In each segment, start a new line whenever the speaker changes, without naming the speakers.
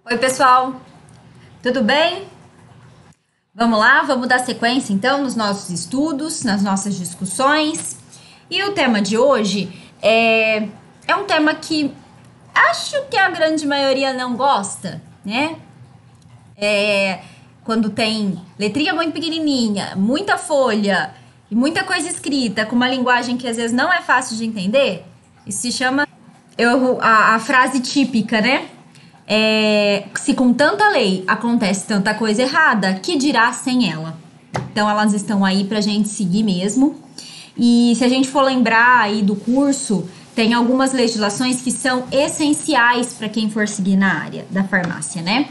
Oi, pessoal, tudo bem? Vamos lá, vamos dar sequência então nos nossos estudos, nas nossas discussões. E o tema de hoje é um tema que acho que a grande maioria não gosta, né? Quando tem letrinha muito pequenininha, muita folha e muita coisa escrita com uma linguagem que às vezes não é fácil de entender, isso se chama a frase típica, né? Se com tanta lei acontece tanta coisa errada, que dirá sem ela? Então elas estão aí pra gente seguir mesmo. E se a gente for lembrar aí do curso, tem algumas legislações que são essenciais para quem for seguir na área da farmácia, né?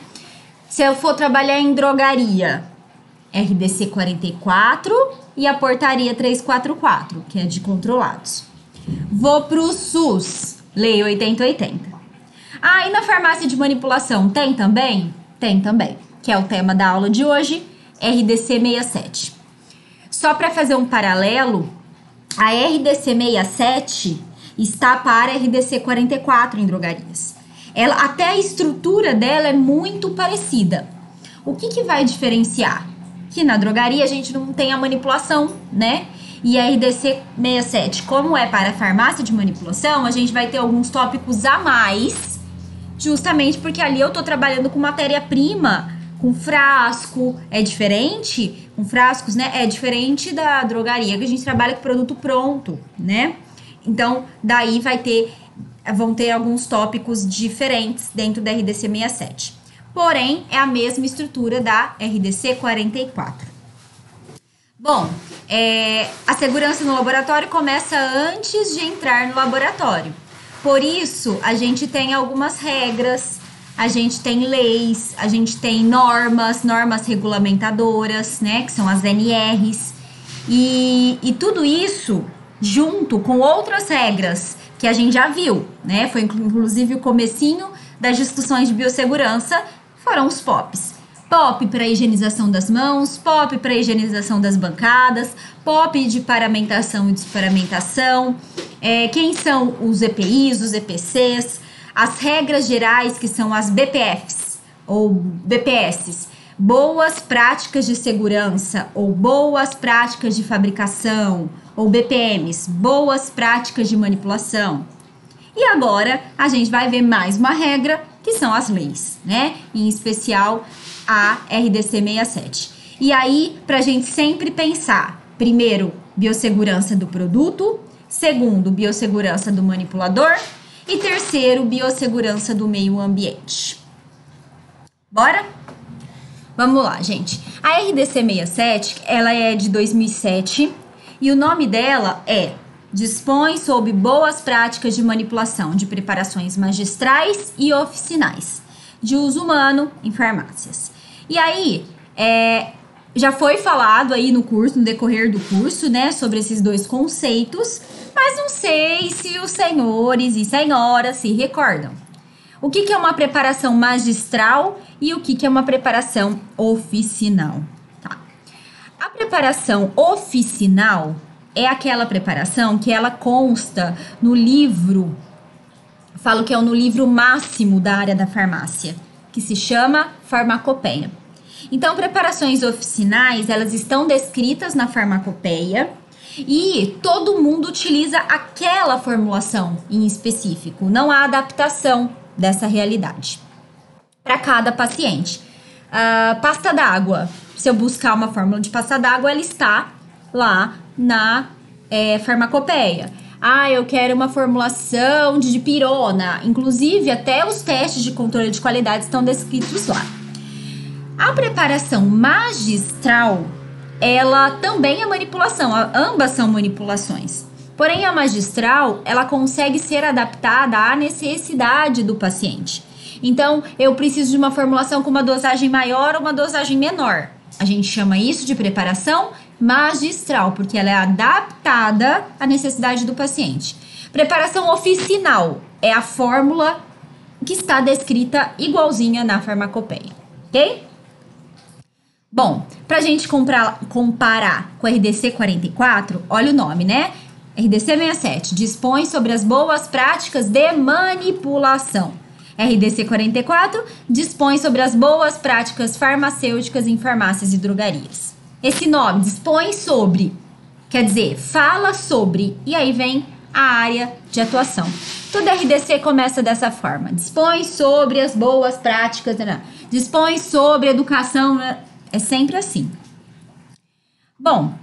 Se eu for trabalhar em drogaria, RDC 44 e a portaria 344, que é de controlados. Vou pro SUS, Lei 8080. E na farmácia de manipulação tem também? Tem também, que é o tema da aula de hoje, RDC 67. Só para fazer um paralelo, a RDC 67 está para a RDC 44 em drogarias. Até a estrutura dela é muito parecida. O que vai diferenciar? Que na drogaria a gente não tem a manipulação, né? E a RDC 67, como é para a farmácia de manipulação, a gente vai ter alguns tópicos a mais, justamente porque ali eu tô trabalhando com matéria-prima, com frasco, é diferente, com frascos, né? É diferente da drogaria, que a gente trabalha com produto pronto, né? Então, daí vão ter alguns tópicos diferentes dentro da RDC 67. Porém, é a mesma estrutura da RDC 44. Bom, a segurança no laboratório começa antes de entrar no laboratório. Por isso, a gente tem algumas regras, a gente tem leis, a gente tem normas regulamentadoras, né, que são as NRs, e tudo isso junto com outras regras que a gente já viu, né, foi inclusive o comecinho das discussões de biossegurança, foram os POPs. POP para higienização das mãos, POP para higienização das bancadas, POP de paramentação e desparamentação, quem são os EPIs, os EPCs, as regras gerais que são as BPFs ou BPSs, boas práticas de segurança ou boas práticas de fabricação, ou BPMs, boas práticas de manipulação. E agora a gente vai ver mais uma regra, que são as leis, né? Em especial a RDC 67. E aí, pra gente sempre pensar, primeiro, biossegurança do produto, segundo, biossegurança do manipulador e terceiro, biossegurança do meio ambiente. Bora? Vamos lá, gente. A RDC 67, ela é de 2007 e o nome dela dispõe sobre boas práticas de manipulação de preparações magistrais e oficinais de uso humano em farmácias. E aí, já foi falado aí no decorrer do curso, né, sobre esses dois conceitos, mas não sei se os senhores e senhoras se recordam. O que é uma preparação magistral e o que é uma preparação oficinal? Tá. A preparação oficinal é aquela preparação que ela consta no livro, falo que é no livro máximo da área da farmácia, que se chama farmacopeia. Então, preparações oficinais, elas estão descritas na farmacopeia e todo mundo utiliza aquela formulação em específico, não há adaptação dessa realidade para cada paciente. Pasta d'água, se eu buscar uma fórmula de pasta d'água, ela está lá na farmacopeia. Eu quero uma formulação de dipirona. Inclusive, até os testes de controle de qualidade estão descritos lá. A preparação magistral, ela também é manipulação. Ambas são manipulações. Porém, a magistral, ela consegue ser adaptada à necessidade do paciente. Então, eu preciso de uma formulação com uma dosagem maior ou uma dosagem menor. A gente chama isso de preparação magistral, porque ela é adaptada à necessidade do paciente. Preparação oficinal é a fórmula que está descrita igualzinha na farmacopeia, ok? Bom, pra gente comparar com a RDC 44, olha o nome, né? RDC 67 dispõe sobre as boas práticas de manipulação. RDC 44 dispõe sobre as boas práticas farmacêuticas em farmácias e drogarias. Esse nome, dispõe sobre, quer dizer, fala sobre, e aí vem a área de atuação. Toda RDC começa dessa forma, dispõe sobre as boas práticas, dispõe sobre educação, é sempre assim. Bom,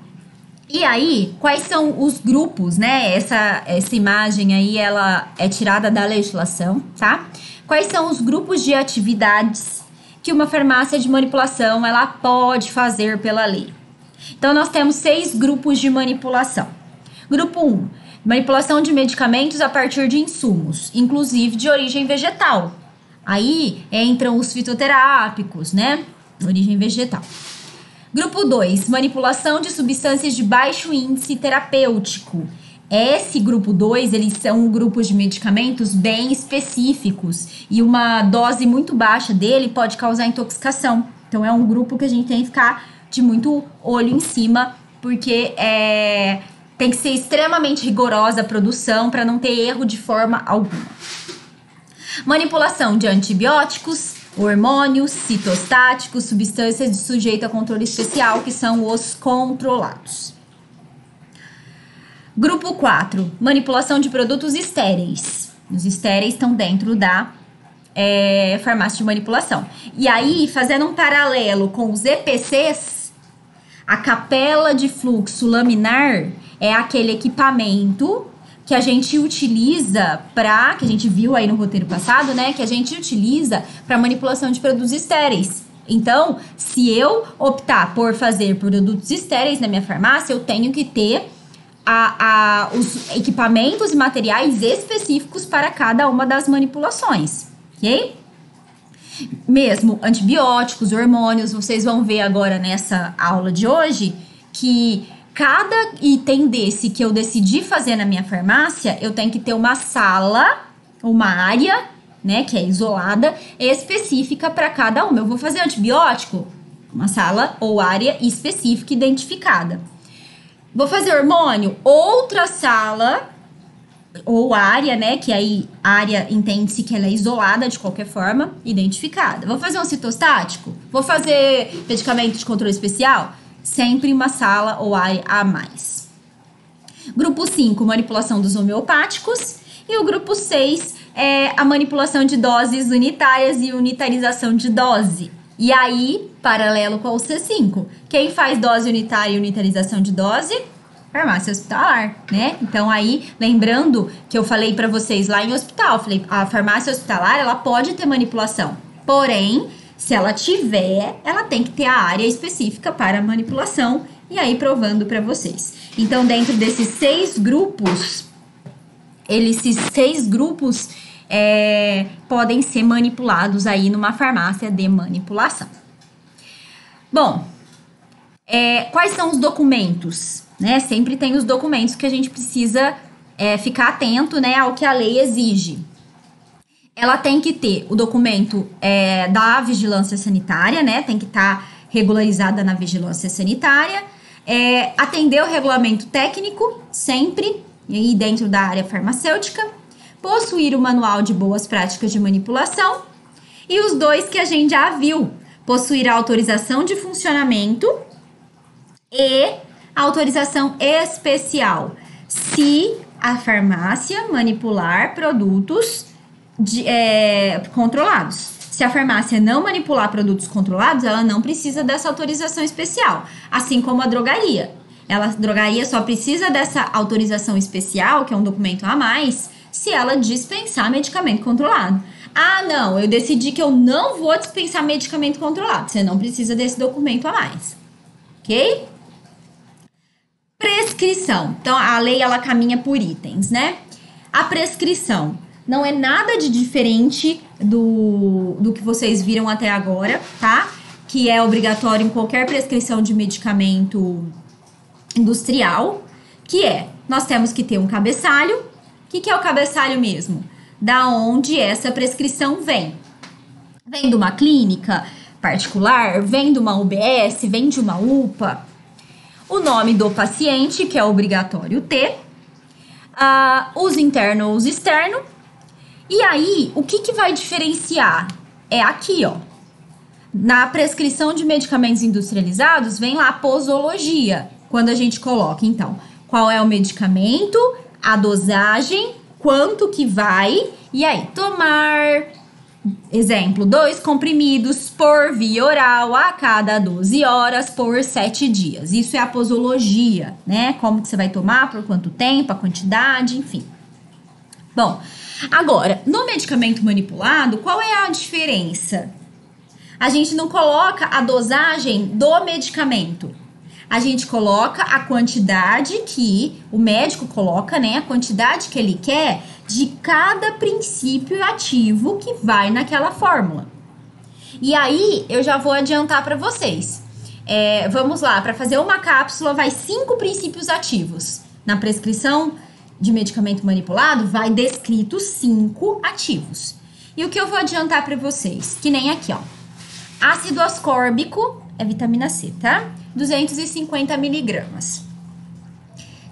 e aí, quais são os grupos, né? Essa imagem aí, ela é tirada da legislação, tá? Quais são os grupos de atividades que uma farmácia de manipulação, ela pode fazer pela lei? Então, nós temos 6 grupos de manipulação. Grupo 1, manipulação de medicamentos a partir de insumos, inclusive de origem vegetal. Aí, entram os fitoterápicos, né? Origem vegetal. Grupo 2, manipulação de substâncias de baixo índice terapêutico. Esse grupo 2, eles são grupos de medicamentos bem específicos e uma dose muito baixa dele pode causar intoxicação. Então, é um grupo que a gente tem que ficar de muito olho em cima, porque tem que ser extremamente rigorosa a produção para não ter erro de forma alguma. Manipulação de antibióticos, hormônios, citostáticos, substâncias de sujeito a controle especial, que são os controlados. Grupo 4, manipulação de produtos estéreis. Os estéreis estão dentro da farmácia de manipulação. E aí, fazendo um paralelo com os EPCs, a capela de fluxo laminar é aquele equipamento que a gente utiliza que a gente viu aí no roteiro passado, né? Que a gente utiliza para manipulação de produtos estéreis. Então, se eu optar por fazer produtos estéreis na minha farmácia, eu tenho que ter os equipamentos e materiais específicos para cada uma das manipulações, ok? Mesmo antibióticos, hormônios, vocês vão ver agora nessa aula de hoje que cada item desse que eu decidi fazer na minha farmácia, eu tenho que ter uma sala, uma área, né, que é isolada, específica para cada uma. Eu vou fazer antibiótico, uma sala ou área específica identificada. Vou fazer hormônio, outra sala ou área, né, que aí a área entende-se que ela é isolada de qualquer forma, identificada. Vou fazer um citostático, vou fazer medicamento de controle especial, sempre uma sala ou área a mais. Grupo 5, manipulação dos homeopáticos. E o grupo 6 é a manipulação de doses unitárias e unitarização de dose. E aí, paralelo com o C5, quem faz dose unitária e unitarização de dose? Farmácia hospitalar, né? Então aí, lembrando que eu falei para vocês lá em hospital, falei, a farmácia hospitalar, ela pode ter manipulação, porém, se ela tiver, ela tem que ter a área específica para manipulação, e aí provando para vocês. Então, dentro desses 6 grupos, esses 6 grupos podem ser manipulados aí numa farmácia de manipulação. Bom, quais são os documentos? Né? Sempre tem os documentos que a gente precisa ficar atento, né, ao que a lei exige. Ela tem que ter o documento da vigilância sanitária, né? Tem que estar regularizada na vigilância sanitária. Atender o regulamento técnico, sempre, e dentro da área farmacêutica. Possuir o manual de boas práticas de manipulação. E os 2 que a gente já viu. Possuir a autorização de funcionamento e a autorização especial. Se a farmácia manipular produtos controlados. Se a farmácia não manipular produtos controlados, ela não precisa dessa autorização especial. Assim como a drogaria. A drogaria só precisa dessa autorização especial, que é um documento a mais, se ela dispensar medicamento controlado. Ah, não, eu decidi que eu não vou dispensar medicamento controlado. Você não precisa desse documento a mais. Ok? Prescrição. Então, a lei, ela caminha por itens, né? A prescrição não é nada de diferente do que vocês viram até agora, tá? Que é obrigatório em qualquer prescrição de medicamento industrial, que nós temos que ter um cabeçalho. O que é o cabeçalho mesmo? Da onde essa prescrição vem. Vem de uma clínica particular, vem de uma UBS, vem de uma UPA. O nome do paciente, que é obrigatório ter. Uso interno ou uso externo. E aí, o que vai diferenciar? É aqui, ó. Na prescrição de medicamentos industrializados, vem lá a posologia. Quando a gente coloca, então, qual é o medicamento, a dosagem, quanto que vai, e aí, tomar, exemplo, 2 comprimidos por via oral a cada 12 horas por 7 dias. Isso é a posologia, né? Como que você vai tomar, por quanto tempo, a quantidade, enfim. Bom, agora, no medicamento manipulado, qual é a diferença? A gente não coloca a dosagem do medicamento. A gente coloca a quantidade que o médico coloca, né? A quantidade que ele quer de cada princípio ativo que vai naquela fórmula. E aí, eu já vou adiantar para vocês. Vamos lá, para fazer uma cápsula vai 5 princípios ativos. Na prescrição de medicamento manipulado, vai descrito 5 ativos. E o que eu vou adiantar para vocês? Que nem aqui, ó. Ácido ascórbico é vitamina C, tá? 250 miligramas.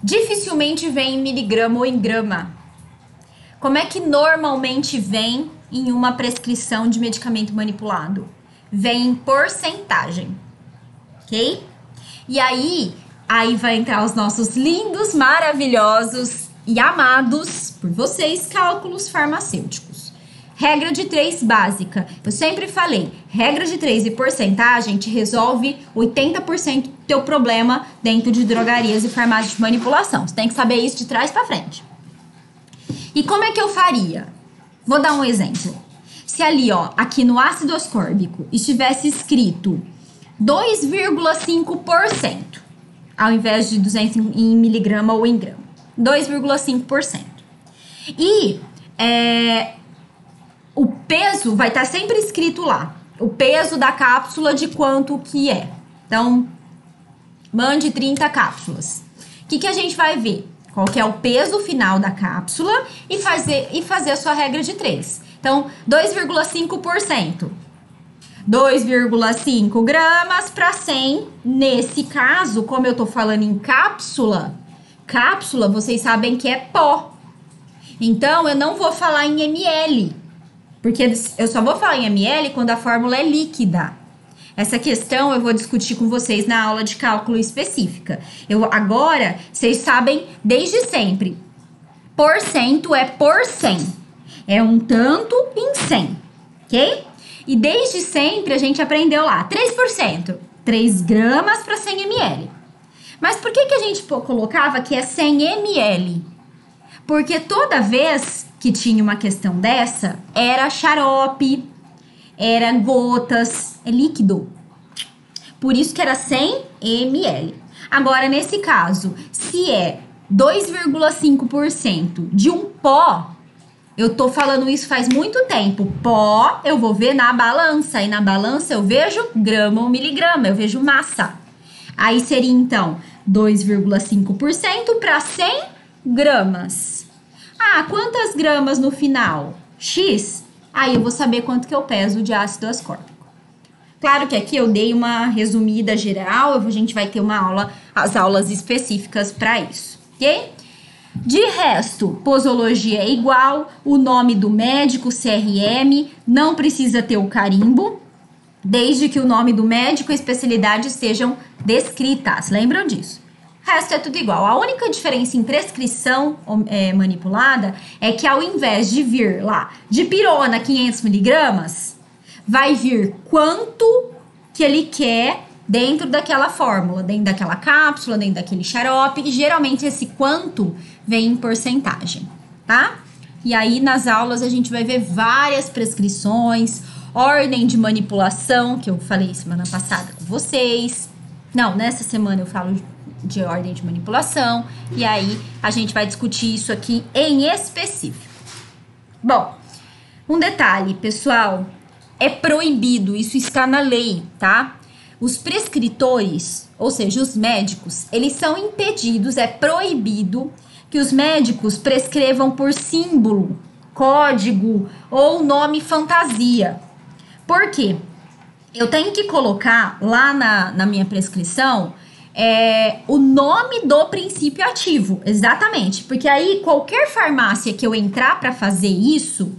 Dificilmente vem em miligrama ou em grama. Como é que normalmente vem em uma prescrição de medicamento manipulado? Vem em porcentagem, ok? E aí vai entrar os nossos lindos, maravilhosos e amados por vocês cálculos farmacêuticos. Regra de 3 básica. Eu sempre falei, regra de 3 e porcentagem te resolve 80% do teu problema dentro de drogarias e farmácias de manipulação. Você tem que saber isso de trás para frente. E como é que eu faria? Vou dar um exemplo. Se ali, ó, aqui no ácido ascórbico estivesse escrito 2,5%, ao invés de 200 em miligrama ou em grama. 2,5%. E o peso vai estar sempre escrito lá. O peso da cápsula de quanto que é. Então, mande 30 cápsulas. O que a gente vai ver? Qual que é o peso final da cápsula e fazer a sua regra de 3. Então, 2,5%. 2,5 gramas para 100. Nesse caso, como eu tô falando em cápsula, vocês sabem que é pó. Então, eu não vou falar em ml, porque eu só vou falar em ml quando a fórmula é líquida. Essa questão eu vou discutir com vocês na aula de cálculo específica. Agora, vocês sabem desde sempre. Porcento é por 100. É um tanto em 100, ok? E desde sempre a gente aprendeu lá, 3%. 3 gramas para 100 ml. Mas por que a gente colocava que é 100 ml? Porque toda vez que tinha uma questão dessa, era xarope, era gotas, é líquido. Por isso que era 100 ml. Agora, nesse caso, se é 2,5% de um pó, eu tô falando isso faz muito tempo. Pó, eu vou ver na balança. E na balança eu vejo grama ou miligrama, eu vejo massa. Aí seria, então, 2,5% para 100 gramas. Ah, quantas gramas no final? X. Aí eu vou saber quanto que eu peso de ácido ascórbico. Claro que aqui eu dei uma resumida geral, a gente vai ter uma aula, as aulas específicas para isso, ok? De resto, posologia é igual, o nome do médico, CRM, não precisa ter o carimbo, desde que o nome do médico e especialidade estejam descritas, lembram disso? O resto é tudo igual. A única diferença em prescrição manipulada é que ao invés de vir lá de pirona 500 miligramas, vai vir quanto que ele quer dentro daquela fórmula, dentro daquela cápsula, dentro daquele xarope. E geralmente esse quanto vem em porcentagem, tá? E aí nas aulas a gente vai ver várias prescrições, ordem de manipulação, que eu falei semana passada com vocês. Não, nessa semana eu falo de ordem de manipulação. E aí a gente vai discutir isso aqui em específico. Bom, um detalhe, pessoal, é proibido, isso está na lei, tá? Os prescritores, ou seja, os médicos, eles são impedidos, é proibido que os médicos prescrevam por símbolo, código ou nome fantasia. Por quê? Eu tenho que colocar lá na minha prescrição o nome do princípio ativo, exatamente. Porque aí qualquer farmácia que eu entrar para fazer isso,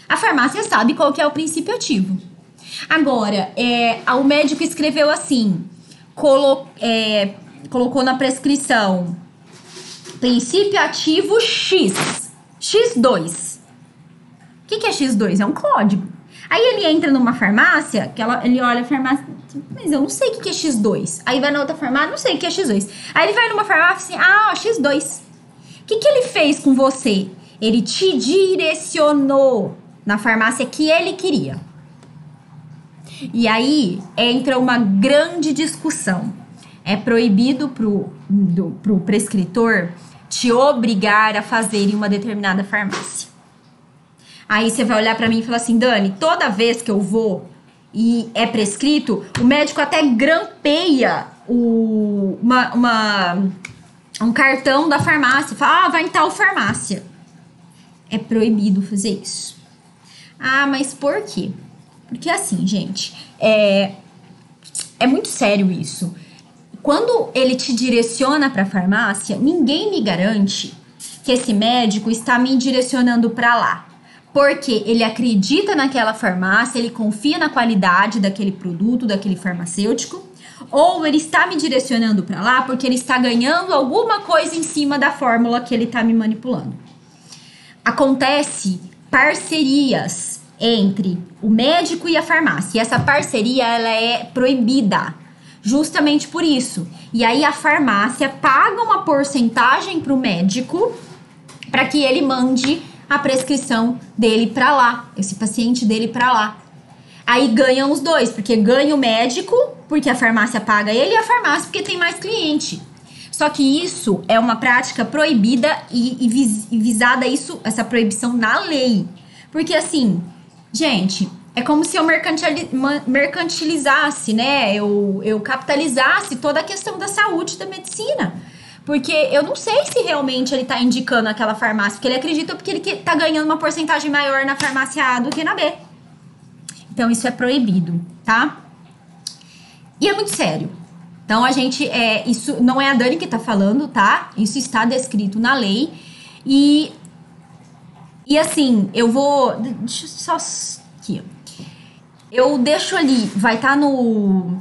A farmácia sabe qual que é o princípio ativo. Agora, o médico escreveu assim, colocou na prescrição princípio ativo X, X2. O que é X2? É um código. Aí ele entra numa farmácia, ele olha a farmácia, mas eu não sei o que é X2. Aí vai na outra farmácia, não sei o que é X2. Aí ele vai numa farmácia assim, X2. O que ele fez com você? Ele te direcionou na farmácia que ele queria. E aí entra uma grande discussão. É proibido pro prescritor te obrigar a fazer em uma determinada farmácia. Aí você vai olhar pra mim e falar assim, Dani, toda vez que eu vou e é prescrito, o médico até grampeia um cartão da farmácia. Fala, vai em tal farmácia. É proibido fazer isso. Ah, mas por quê? Porque assim, gente, é muito sério isso. Quando ele te direciona pra farmácia, ninguém me garante que esse médico está me direcionando pra lá. Porque ele acredita naquela farmácia, ele confia na qualidade daquele produto, daquele farmacêutico, ou ele está me direcionando para lá porque ele está ganhando alguma coisa em cima da fórmula que ele está me manipulando. Acontece parcerias entre o médico e a farmácia, e essa parceria ela é proibida, justamente por isso. E aí a farmácia paga uma porcentagem para o médico para que ele mande a prescrição dele pra lá, esse paciente dele pra lá. Aí ganham os dois, porque ganha o médico, porque a farmácia paga ele, e a farmácia porque tem mais cliente. Só que isso é uma prática proibida e visada essa proibição na lei. Porque assim, gente, é como se eu mercantilizasse, né? Eu capitalizasse toda a questão da saúde e da medicina. Porque eu não sei se realmente ele tá indicando aquela farmácia, porque ele acredita porque ele tá ganhando uma porcentagem maior na farmácia A do que na B. Então, isso é proibido, tá? E é muito sério. Então, isso não é a Dani que tá falando, tá? Isso está descrito na lei. E assim, eu vou... Deixa eu só... Aqui, ó. Eu deixo ali, vai estar no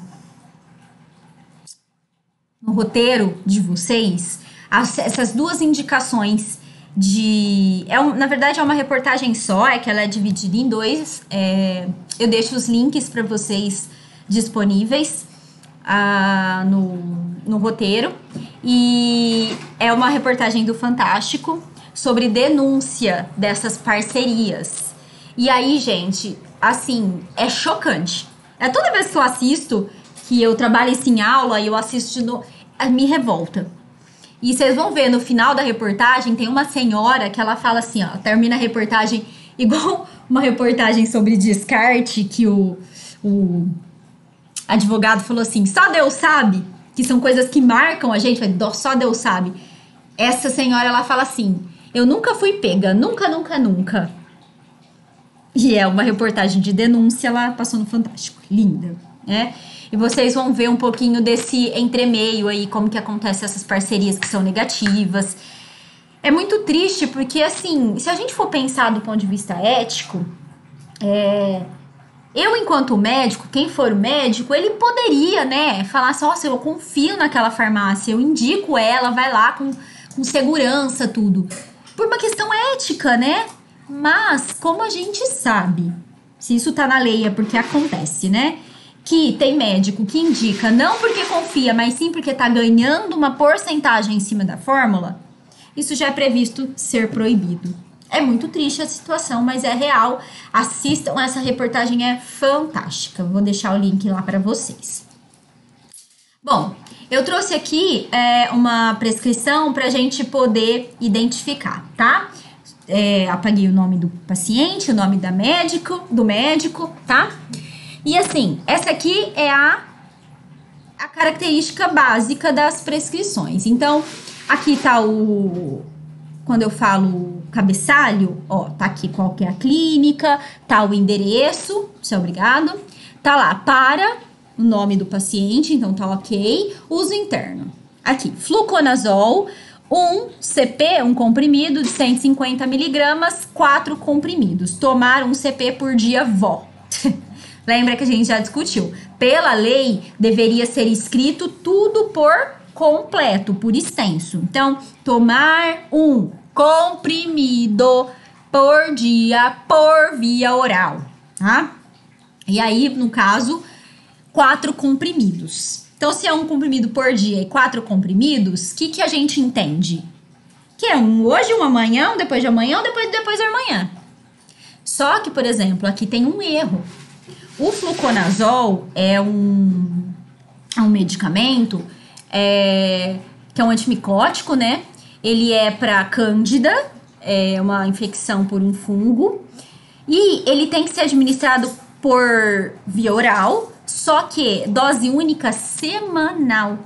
roteiro de vocês, essas duas indicações na verdade é uma reportagem só, que ela é dividida em dois, eu deixo os links para vocês disponíveis no roteiro, e é uma reportagem do Fantástico sobre denúncia dessas parcerias. E aí, gente, assim, é chocante. Toda vez que eu assisto, que eu trabalho isso em aula e eu assisto de novo, me revolta. E vocês vão ver, no final da reportagem, tem uma senhora que ela fala assim, ó, termina a reportagem igual uma reportagem sobre descarte, que o advogado falou assim, só Deus sabe, que são coisas que marcam a gente, só Deus sabe. Essa senhora, ela fala assim, eu nunca fui pega, nunca, nunca, nunca. E é uma reportagem de denúncia, ela passou no Fantástico, linda, né? E vocês vão ver um pouquinho desse entremeio aí, como que acontece essas parcerias que são negativas. É muito triste, porque assim, se a gente for pensar do ponto de vista ético, eu, enquanto médico, quem for o médico, ele poderia, né, falar assim, nossa, eu confio naquela farmácia, eu indico ela, vai lá com segurança, tudo. Por uma questão ética, né? Mas, como a gente sabe, se isso tá na lei é porque acontece, né? Que tem médico que indica não porque confia, mas sim porque tá ganhando uma porcentagem em cima da fórmula, isso já é previsto ser proibido. É muito triste a situação, mas é real. Assistam, essa reportagem é fantástica. Vou deixar o link lá para vocês. Bom, eu trouxe aqui uma prescrição para a gente poder identificar, tá? Apaguei o nome do paciente, o nome do médico, tá? E assim, essa aqui é a característica básica das prescrições. Então, aqui tá quando eu falo cabeçalho, ó, tá aqui qual que é a clínica, tá o endereço, seu obrigado, tá lá para o nome do paciente, então tá ok, uso interno. Aqui, fluconazol Um CP, um comprimido de 150 miligramas, 4 comprimidos. Tomar um CP por dia, vó. Lembra que a gente já discutiu. Pela lei, deveria ser escrito tudo por completo, por extenso. Então, tomar um comprimido por dia, por via oral, tá? E aí, no caso, 4 comprimidos. Então, se é um comprimido por dia e 4 comprimidos, o que a gente entende? Que é um hoje, um amanhã, um depois de amanhã, um depois de amanhã. Só que, por exemplo, aqui tem um erro. O fluconazol é um medicamento que é um antimicótico, né? Ele é para cândida, é uma infecção por um fungo. E ele tem que ser administrado por via oral, só que dose única semanal.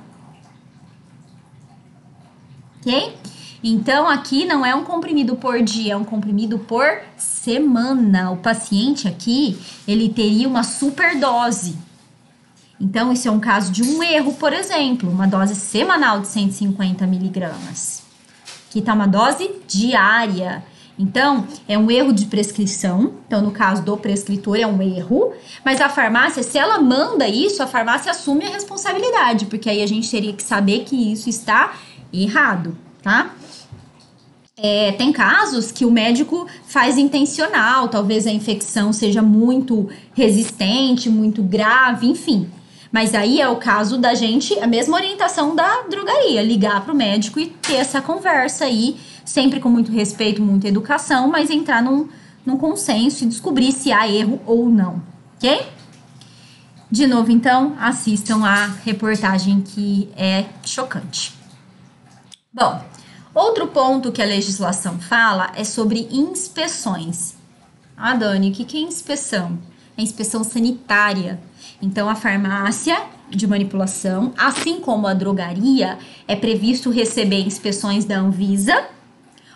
Ok? Então, aqui não é um comprimido por dia, é um comprimido por semana. O paciente aqui, ele teria uma superdose. Então, isso é um caso de um erro, por exemplo, uma dose semanal de 150 miligramas. Aqui está uma dose diária. Então, é um erro de prescrição. Então, no caso do prescritor, é um erro. Mas a farmácia, se ela manda isso, a farmácia assume a responsabilidade, porque aí a gente teria que saber que isso está errado, tá? Tem casos que o médico faz intencional, talvez a infecção seja muito resistente, muito grave, enfim. Mas aí é o caso da gente, a mesma orientação da drogaria, ligar para o médico e ter essa conversa aí, sempre com muito respeito, muita educação, mas entrar num consenso e descobrir se há erro ou não, ok? De novo, então, assistam a reportagem que é chocante. Bom, outro ponto que a legislação fala é sobre inspeções. Ah, Dani, o que é inspeção? É inspeção sanitária. Então, a farmácia de manipulação, assim como a drogaria, é previsto receber inspeções da Anvisa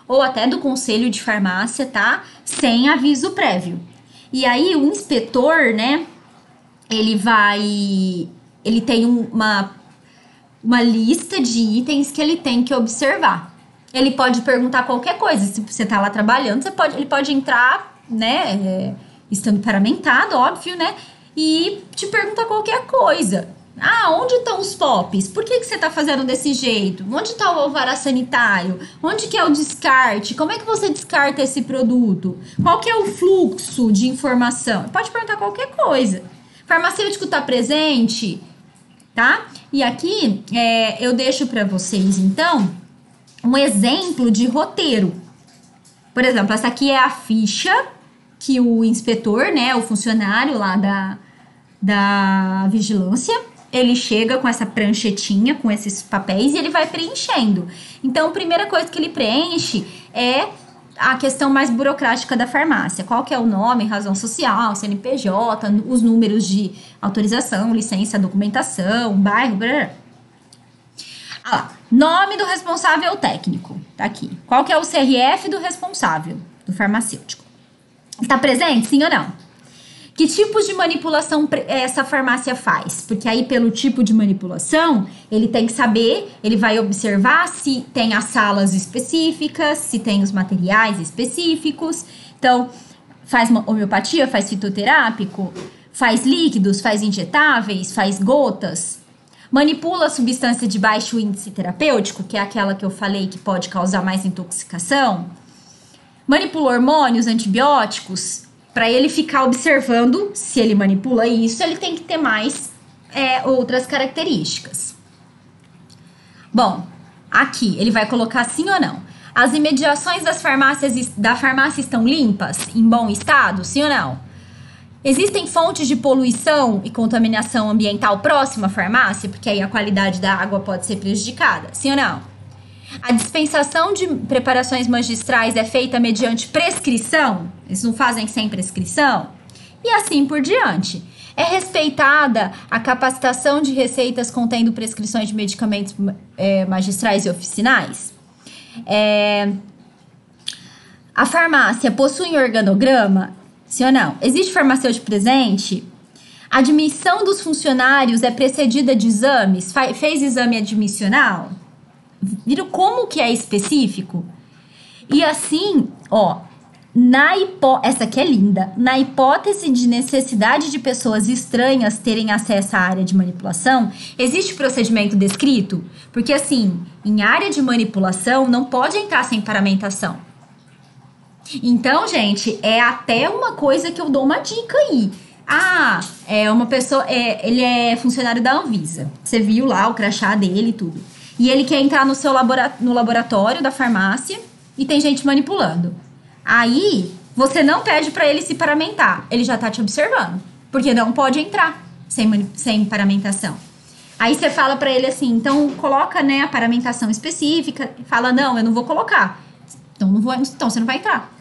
ou até do Conselho de Farmácia, tá? Sem aviso prévio. E aí, o inspetor, né, ele tem uma lista de itens que ele tem que observar. Ele pode perguntar qualquer coisa. Se você tá lá trabalhando, ele pode entrar, né, estando paramentado, óbvio, né, e te perguntar qualquer coisa. Ah, onde estão os POPs? Por que você tá fazendo desse jeito? Onde está o alvará sanitário? Onde que é o descarte? Como é que você descarta esse produto? Qual que é o fluxo de informação? Pode perguntar qualquer coisa. Farmacêutico tá presente, tá? E aqui eu deixo para vocês, então, um exemplo de roteiro. Por exemplo, essa aqui é a ficha que o inspetor, né, o funcionário lá da vigilância, ele chega com essa pranchetinha, com esses papéis e ele vai preenchendo. Então, a primeira coisa que ele preenche é a questão mais burocrática da farmácia. Qual que é o nome, razão social, CNPJ, os números de autorização, licença, documentação, bairro, blá. Ah lá, nome do responsável técnico, tá aqui. Qual que é o CRF do responsável, do farmacêutico? Está presente, sim ou não? Que tipos de manipulação essa farmácia faz? Porque aí, pelo tipo de manipulação, ele tem que saber, ele vai observar se tem as salas específicas, se tem os materiais específicos. Então, faz homeopatia, faz fitoterápico, faz líquidos, faz injetáveis, faz gotas. Manipula substância de baixo índice terapêutico, que é aquela que eu falei que pode causar mais intoxicação. Manipula hormônios, antibióticos. Para ele ficar observando se ele manipula isso, ele tem que ter mais outras características. Bom, aqui ele vai colocar sim ou não. As imediações da farmácia estão limpas, em bom estado, sim ou não? Existem fontes de poluição e contaminação ambiental próxima à farmácia, porque aí a qualidade da água pode ser prejudicada, sim ou não? A dispensação de preparações magistrais é feita mediante prescrição? Eles não fazem sem prescrição? E assim por diante. É respeitada a capacitação de receitas contendo prescrições de medicamentos magistrais e oficinais? A farmácia possui organograma? Sim ou não? Existe farmacêutico presente? A admissão dos funcionários é precedida de exames? Fez exame admissional? Viram como que é específico? E assim, ó, essa aqui é linda. Na hipótese de necessidade de pessoas estranhas terem acesso à área de manipulação, existe procedimento descrito? Porque assim, em área de manipulação não pode entrar sem paramentação. Então, gente, é até uma coisa que eu dou uma dica aí. Ah, é uma pessoa, ele é funcionário da Anvisa. Você viu lá o crachá dele e tudo. E ele quer entrar no seu no laboratório da farmácia e tem gente manipulando. Aí, você não pede pra ele se paramentar. Ele já tá te observando. Porque não pode entrar sem paramentação. Aí você fala pra ele assim, então coloca, né, a paramentação específica. Fala, não, eu não vou colocar. Então você não vai entrar.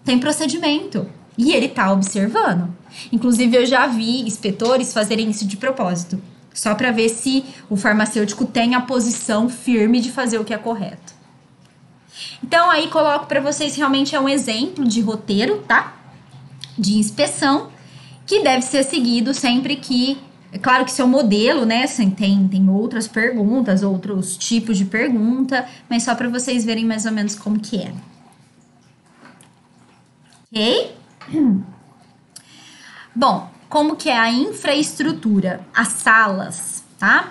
Tem procedimento. E ele tá observando. Inclusive, eu já vi inspetores fazerem isso de propósito. Só pra ver se o farmacêutico tem a posição firme de fazer o que é correto. Então, aí coloco pra vocês, realmente é um exemplo de roteiro, tá? De inspeção, que deve ser seguido sempre que... É claro que seu modelo, né? Tem outras perguntas, outros tipos de pergunta, mas só pra vocês verem mais ou menos como que é. Ok? Bom, como que é a infraestrutura? As salas, tá?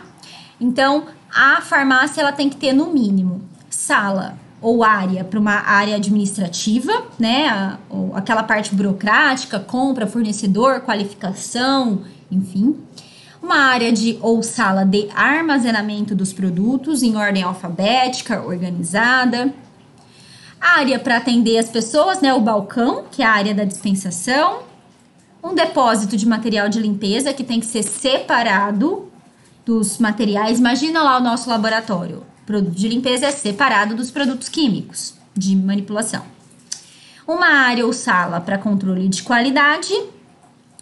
Então, a farmácia, ela tem que ter, no mínimo, sala ou área para uma área administrativa, né? Aquela parte burocrática, compra, fornecedor, qualificação, enfim. Uma área ou sala de armazenamento dos produtos em ordem alfabética, organizada. Área para atender as pessoas, né? O balcão, que é a área da dispensação. Um depósito de material de limpeza que tem que ser separado dos materiais. Imagina lá o nosso laboratório. O produto de limpeza é separado dos produtos químicos de manipulação. Uma área ou sala para controle de qualidade.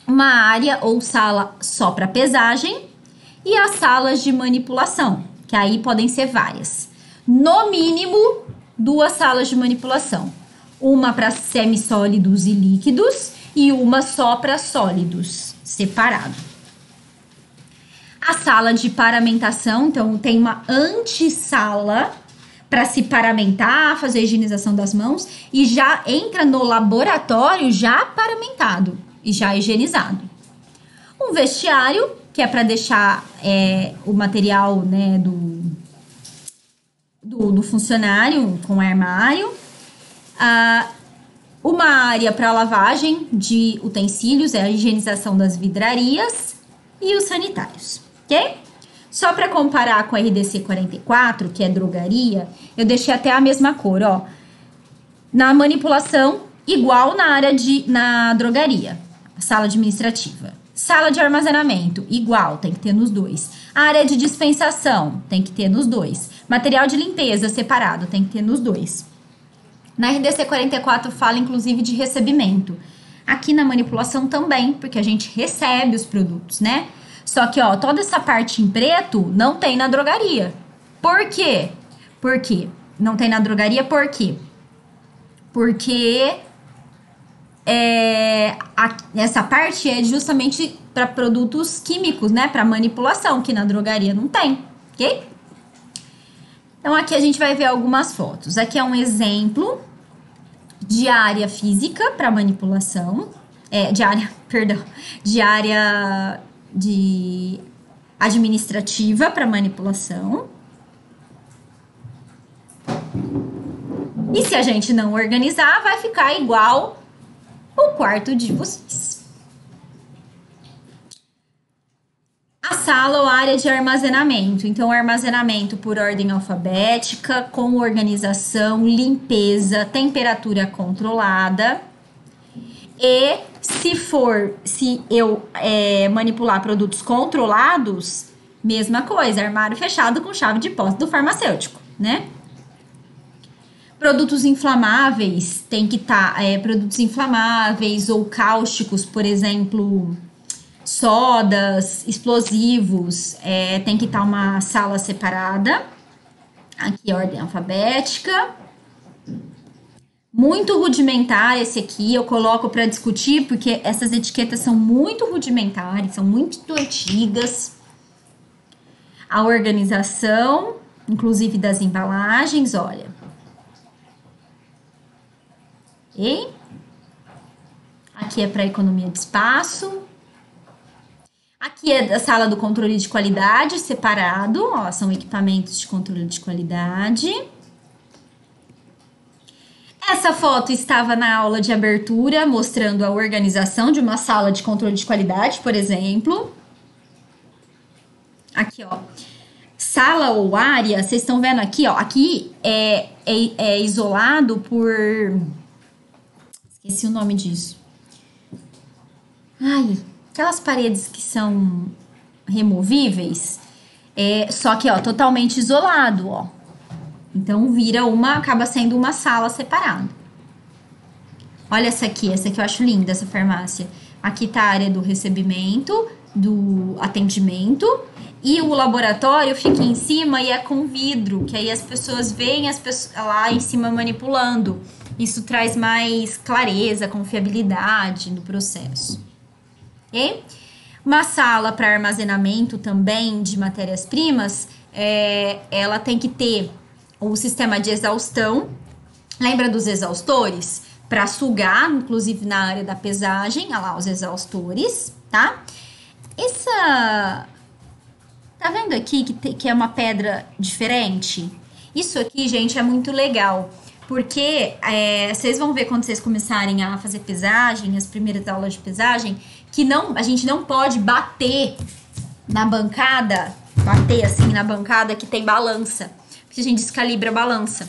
Uma área ou sala só para pesagem. E as salas de manipulação, que aí podem ser várias. No mínimo, 2 salas de manipulação. Uma para semissólidos e líquidos e uma só para sólidos, separado. A sala de paramentação, então tem uma antessala para se paramentar, fazer a higienização das mãos e já entra no laboratório já paramentado e já higienizado. Um vestiário, que é para deixar o material, né, do funcionário com armário. Uma área para lavagem de utensílios, é a higienização das vidrarias e os sanitários, ok? Só para comparar com a RDC 44, que é drogaria, eu deixei até a mesma cor, ó. Na manipulação, igual na drogaria, sala administrativa. Sala de armazenamento, igual, tem que ter nos dois. Área de dispensação, tem que ter nos dois. Material de limpeza, separado, tem que ter nos dois. Na RDC 44 fala, inclusive, de recebimento. Aqui na manipulação também, porque a gente recebe os produtos, né? Só que, ó, toda essa parte em preto não tem na drogaria. Por quê? Por quê? Não tem na drogaria, por quê? Porque essa parte é justamente para produtos químicos, né? Para manipulação, que na drogaria não tem, ok? Então, aqui a gente vai ver algumas fotos. Aqui é um exemplo de área física para manipulação. De área de administrativa para manipulação. E se a gente não organizar, vai ficar igual o quarto de vocês. A sala ou área de armazenamento. Então, armazenamento por ordem alfabética, com organização, limpeza, temperatura controlada. E se eu manipular produtos controlados, mesma coisa, armário fechado com chave de posse do farmacêutico, né? Produtos inflamáveis, tem que estar produtos inflamáveis ou cáusticos, por exemplo, sodas, explosivos, tem que estar uma sala separada. Aqui, ordem alfabética. Muito rudimentar esse aqui, eu coloco para discutir, porque essas etiquetas são muito rudimentares, são muito antigas. A organização, inclusive das embalagens, olha. E aqui é para economia de espaço. Aqui é a sala do controle de qualidade, separado, ó, são equipamentos de controle de qualidade. Essa foto estava na aula de abertura, mostrando a organização de uma sala de controle de qualidade, por exemplo. Aqui, ó, sala ou área, vocês estão vendo aqui, ó, aqui é isolado por... Esqueci o nome disso. Ai... Aquelas paredes que são removíveis, só que, ó, totalmente isolado, ó. Então, acaba sendo uma sala separada. Olha essa aqui eu acho linda, essa farmácia. Aqui tá a área do recebimento, do atendimento, e o laboratório fica em cima e é com vidro, que aí as pessoas veem lá em cima manipulando. Isso traz mais clareza, confiabilidade no processo. Okay? Uma sala para armazenamento também de matérias-primas, ela tem que ter o sistema de exaustão. Lembra dos exaustores? Para sugar, inclusive na área da pesagem, olha lá os exaustores, tá? Tá vendo aqui que é uma pedra diferente? Isso aqui, gente, é muito legal. Porque vocês vão ver quando vocês começarem a fazer pesagem, as primeiras aulas de pesagem, que a gente não pode bater na bancada, assim na bancada que tem balança, porque a gente descalibra a balança. A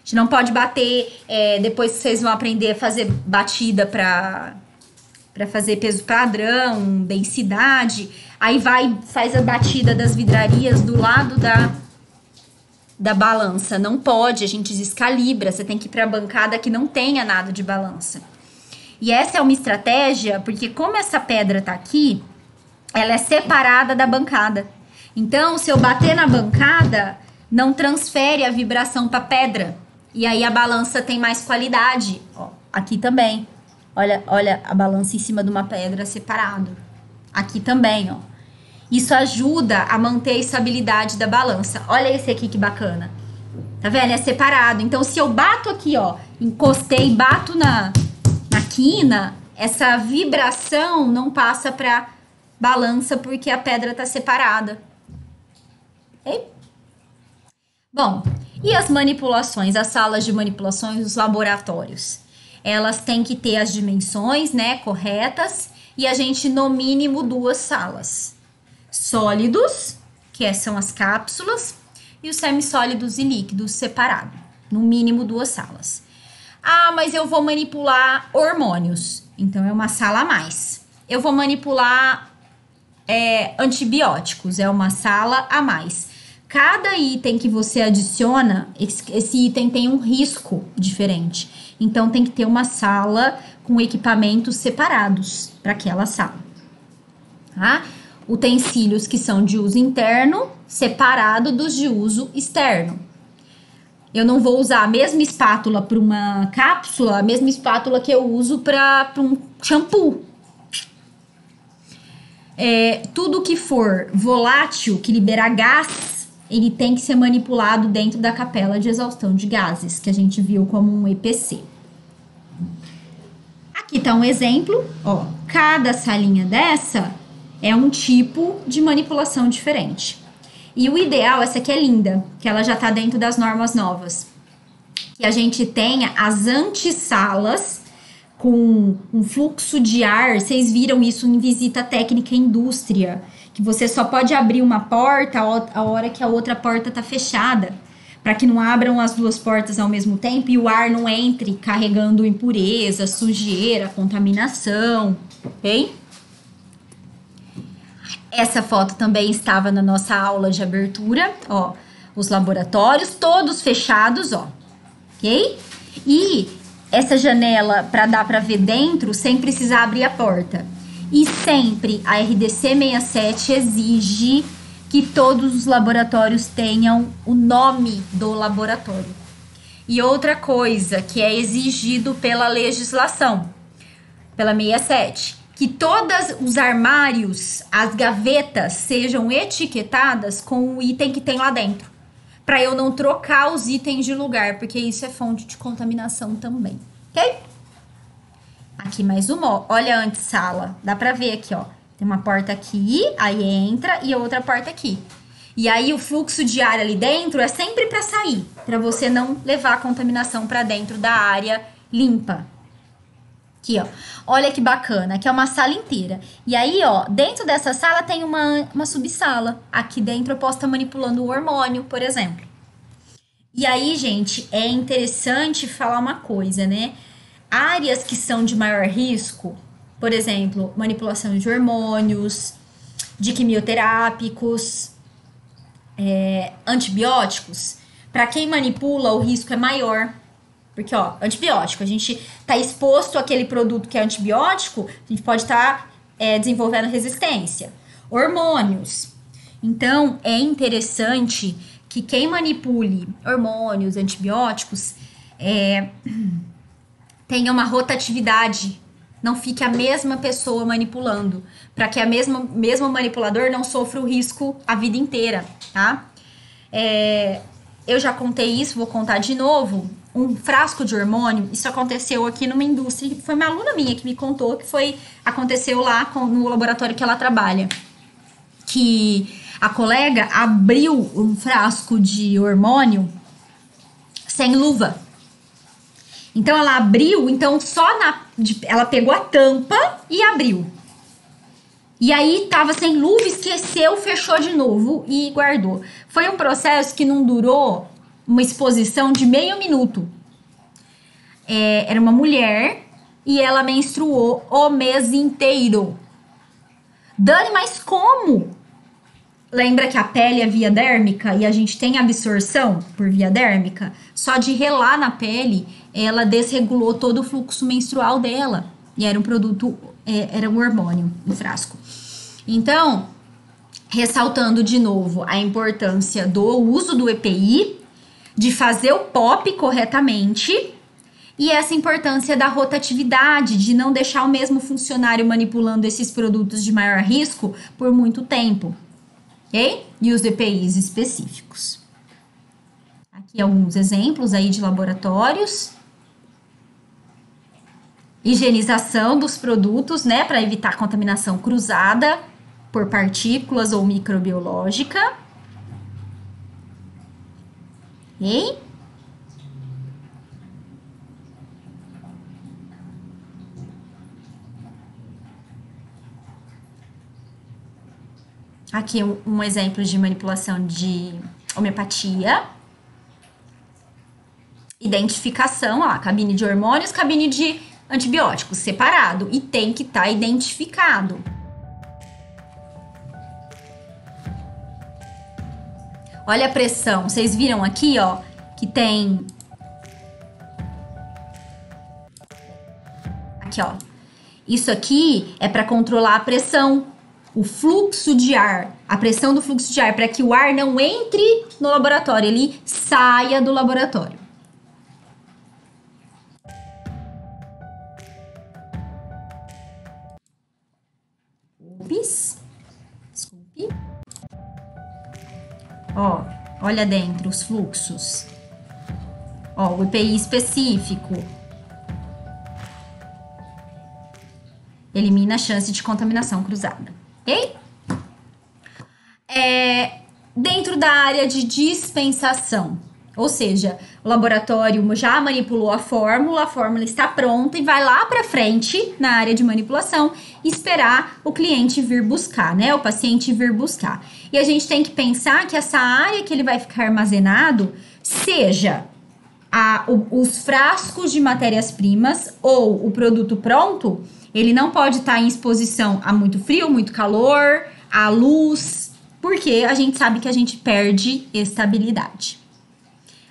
gente não pode bater, depois vocês vão aprender a fazer batida para fazer peso padrão, densidade, aí faz a batida das vidrarias do lado da balança. Não pode, a gente descalibra, você tem que ir para a bancada que não tenha nada de balança. E essa é uma estratégia, porque como essa pedra tá aqui, ela é separada da bancada. Então, se eu bater na bancada, não transfere a vibração para a pedra. E aí a balança tem mais qualidade. Ó, aqui também. Olha a balança em cima de uma pedra separado. Aqui também, ó. Isso ajuda a manter a estabilidade da balança. Olha esse aqui que bacana. Tá vendo? É separado. Então, se eu bato aqui, ó, encostei e bato na quina, essa vibração não passa pra balança porque a pedra tá separada. Ok? Bom, e as manipulações, as salas de manipulações, os laboratórios? Elas têm que ter as dimensões, né, corretas, e a gente, no mínimo, 2 salas. Sólidos, que são as cápsulas, e os semissólidos e líquidos separado. No mínimo 2 salas. Ah, mas eu vou manipular hormônios. Então, é uma sala a mais. Eu vou manipular antibióticos. É uma sala a mais. Cada item que você adiciona, esse item tem um risco diferente. Então, tem que ter uma sala com equipamentos separados para aquela sala. Tá? Utensílios que são de uso interno, separado dos de uso externo. Eu não vou usar a mesma espátula para uma cápsula, a mesma espátula que eu uso para um shampoo. Tudo que for volátil, que libera gás, ele tem que ser manipulado dentro da capela de exaustão de gases, que a gente viu como um EPC. Aqui tá um exemplo, ó, cada salinha dessa é um tipo de manipulação diferente. E o ideal, essa aqui é linda, que ela já tá dentro das normas novas. Que a gente tenha as antessalas com um fluxo de ar. Vocês viram isso em visita técnica à indústria. Que você só pode abrir uma porta a hora que a outra porta tá fechada. Para que não abram as 2 portas ao mesmo tempo e o ar não entre carregando impureza, sujeira, contaminação. Ok? Essa foto também estava na nossa aula de abertura, ó, os laboratórios todos fechados, ó, ok? E essa janela para dar para ver dentro sem precisar abrir a porta. E sempre a RDC 67 exige que todos os laboratórios tenham o nome do laboratório. E outra coisa que é exigido pela legislação, pela 67, que todos os armários, as gavetas, sejam etiquetadas com o item que tem lá dentro. para eu não trocar os itens de lugar, porque isso é fonte de contaminação também, ok? Aqui mais uma, ó. Olha a antessala, dá pra ver aqui, ó. Tem uma porta aqui, aí entra e outra porta aqui. E aí o fluxo de ar ali dentro é sempre para sair, para você não levar a contaminação para dentro da área limpa. Aqui, ó. Olha que bacana, aqui é uma sala inteira. E aí, ó, dentro dessa sala tem uma subsala. Aqui dentro eu posso estar manipulando o hormônio, por exemplo. E aí, gente, é interessante falar uma coisa, né? Áreas que são de maior risco, por exemplo, manipulação de hormônios, de quimioterápicos, antibióticos, para quem manipula o risco é maior. Porque, ó, antibiótico, a gente tá exposto àquele produto que é antibiótico, a gente pode estar desenvolvendo resistência. Hormônios. Então, é interessante que quem manipule hormônios, antibióticos, tenha uma rotatividade, não fique a mesma pessoa manipulando, para que a mesmo manipulador não sofra o risco a vida inteira, tá? Eu já contei isso, vou contar de novo. Um frasco de hormônio, isso aconteceu aqui numa indústria, foi uma aluna minha que me contou que aconteceu lá no laboratório que ela trabalha, que a colega abriu um frasco de hormônio sem luva. Então ela abriu, então ela pegou a tampa e abriu. E aí tava sem luva, esqueceu, fechou de novo e guardou. Foi um processo que não durou uma exposição de meio minuto. Era uma mulher e ela menstruou o mês inteiro. Dani, mas como? Lembra que a pele é via dérmica e a gente tem absorção por via dérmica? Só de relar na pele, ela desregulou todo o fluxo menstrual dela. E era um produto, era um hormônio no frasco. Então, ressaltando de novo a importância do uso do EPI, de fazer o POP corretamente e essa importância da rotatividade, de não deixar o mesmo funcionário manipulando esses produtos de maior risco por muito tempo. Ok? E os EPIs específicos. Aqui alguns exemplos aí de laboratórios. Higienização dos produtos, né, para evitar contaminação cruzada por partículas ou microbiológica. Ok? Aqui um exemplo de manipulação de homeopatia. Identificação, ó, cabine de hormônios, cabine de antibióticos, separado. E tem que estar identificado. Olha a pressão. Vocês viram aqui, ó, que tem... Aqui, ó. Isso aqui é para controlar a pressão. O fluxo de ar, a pressão do fluxo de ar, para que o ar não entre no laboratório, ele saia do laboratório. Ups, desculpe. Ó, olha dentro os fluxos. Ó, o EPI específico. Elimina a chance de contaminação cruzada. Ok? Dentro da área de dispensação, ou seja, o laboratório já manipulou a fórmula está pronta e vai lá para frente na área de manipulação esperar o cliente vir buscar, né? O paciente vir buscar. E a gente tem que pensar que essa área que ele vai ficar armazenado seja os frascos de matérias-primas ou o produto pronto. Ele não pode estar em exposição a muito frio, muito calor, à luz, porque a gente sabe que a gente perde estabilidade.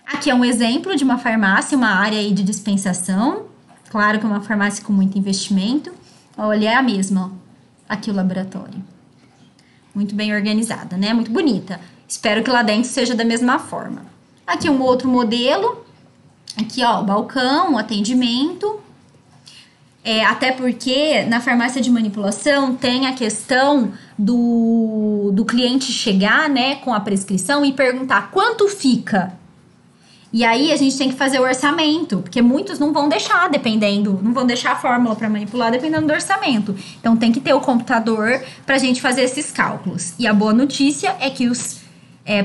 Aqui é um exemplo de uma farmácia, uma área aí de dispensação. Claro que é uma farmácia com muito investimento. Olha, é a mesma, ó. Aqui o laboratório. Muito bem organizada, né? Muito bonita. Espero que lá dentro seja da mesma forma. Aqui um outro modelo. Aqui, ó, o balcão, o atendimento. Até porque na farmácia de manipulação tem a questão do cliente chegar, né, com a prescrição e perguntar quanto fica. E aí a gente tem que fazer o orçamento, porque muitos não vão deixar, não vão deixar a fórmula para manipular dependendo do orçamento. Então tem que ter o computador para a gente fazer esses cálculos. E a boa notícia é que os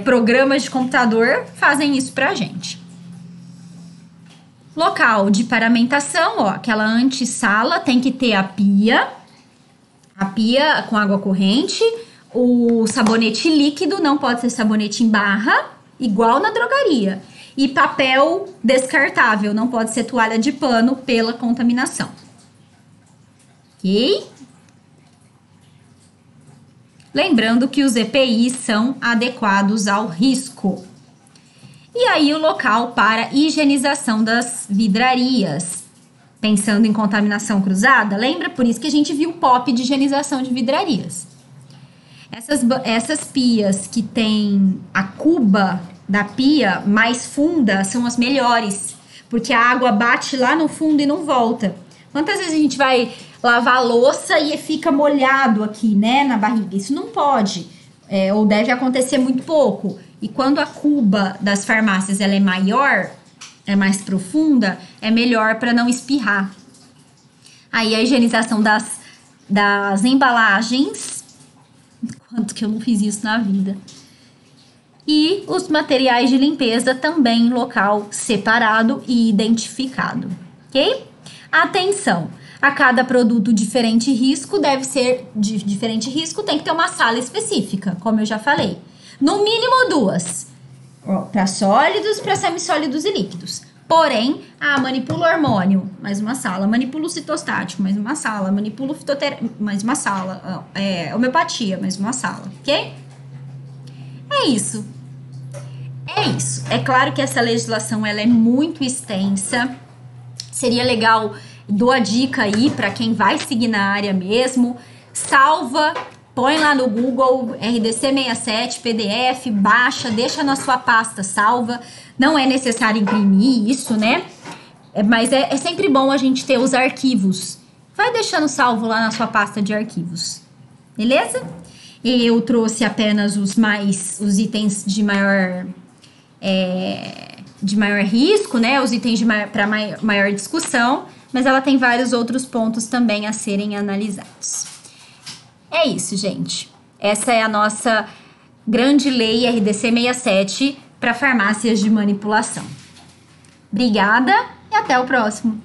programas de computador fazem isso para a gente. Local de paramentação, ó, aquela antessala tem que ter a pia com água corrente, o sabonete líquido, não pode ser sabonete em barra, igual na drogaria. E papel descartável, não pode ser toalha de pano pela contaminação. Ok? Lembrando que os EPIs são adequados ao risco. E aí o local para higienização das vidrarias. Pensando em contaminação cruzada, lembra? Por isso que a gente viu o POP de higienização de vidrarias. Essas pias que tem a cuba da pia mais funda são as melhores, porque a água bate lá no fundo e não volta. Quantas vezes a gente vai lavar a louça e fica molhado aqui, né, na barriga? Isso não pode, ou deve acontecer muito pouco. E quando a cuba das farmácias ela é maior, é mais profunda, é melhor para não espirrar. Aí a higienização das embalagens, quanto que eu não fiz isso na vida. E os materiais de limpeza também em local separado e identificado, ok? Atenção! A cada produto diferente risco de diferente risco tem que ter uma sala específica, como eu já falei. No mínimo 2, para sólidos, para semissólidos e líquidos. Porém, manipulo hormônio, mais uma sala. Manipulo citostático, mais uma sala. Manipulo fitoterapia, mais uma sala. Homeopatia, mais uma sala, ok? É isso. É claro que essa legislação ela é muito extensa. Seria legal, dou a dica aí para quem vai seguir na área mesmo. Salva, põe lá no Google RDC 67, PDF, baixa, deixa na sua pasta salva. Não é necessário imprimir isso, né? Mas é sempre bom a gente ter os arquivos. Vai deixando salvo lá na sua pasta de arquivos. Beleza? Eu trouxe apenas os itens de maior risco, né? Os itens para maior discussão, mas ela tem vários outros pontos também a serem analisados. É isso, gente. Essa é a nossa grande lei RDC 67 para farmácias de manipulação. Obrigada e até o próximo.